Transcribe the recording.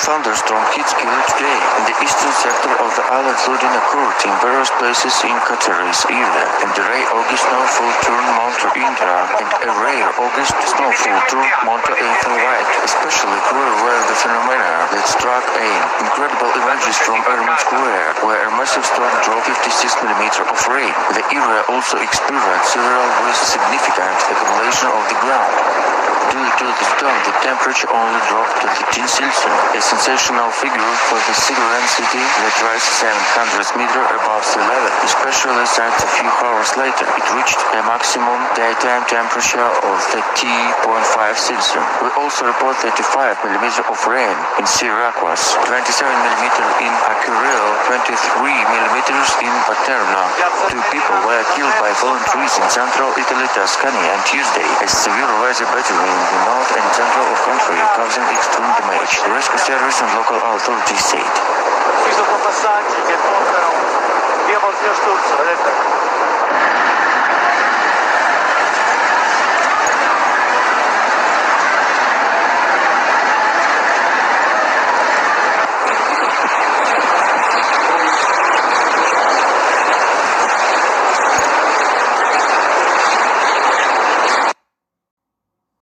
thunderstorm hit Kilo today. In the eastern sector of the island, flooding occurred in various places in Qatar's area, and the rare August snowfall turned Monte Indra, and a rare August snowfall turned Monte Right, especially cruel were the phenomena that struck an incredible images from Ermin Square, where a massive storm dropped 56 mm of rain. The area also experienced several with significant accumulation of the ground. Due to the storm, the temperature only dropped to 13 Celsius, a sensational figure for the Syrian city that rises 700 meters above sea level, especially since a few hours later it reached a maximum daytime temperature of 30.5 Celsius. We also report 35 mm of rain in Syracuse, 27 mm in Akureyri, 23 mm in Paterna. 2 people were killed by fallen trees in central Italy, Tuscany, and Tuesday, as severe weather battery in the north and central of country, causing extreme damage. The rescue service and local authorities said. Visto passaggi che portano via Porto Sturzo, vedete?